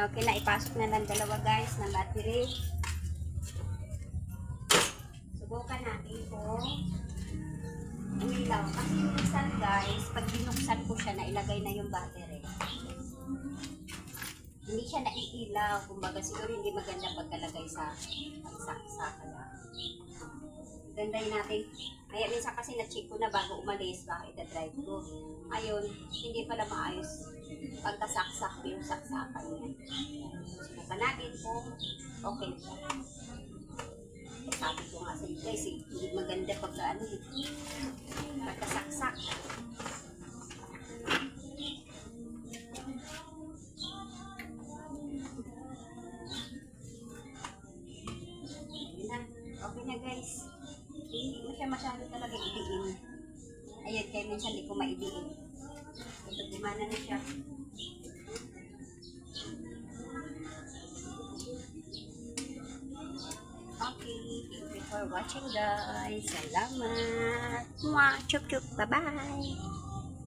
Okay na, ipasok na lang dalawa guys na battery. Subukan natin kung umilaw. Kasi minsan guys, pag binuksan ko siya, nailagay na yung battery. Hindi siya naiilaw. Kumbaga siguro hindi maganda pagkalagay sa pagsaksa. Gandahin natin. Kaya minsan kasi na-check ko na bago umalis, baka ita-drive ko. Ayun, hindi pala maayos pagkasaksak yung saksakan niya. Subukan natin kung okay siya. Sabi ko nga sa inyo guys, hindi maganda pagka pagkasaksak. Okay na guys. Hindi mo siya masyado talaga idiin. Ayan, kaya minsan hindi ko maidiin. Ito, gumana na siya. Okay, thank you for watching guys. Salamat. Mwah, chup chup, bye bye.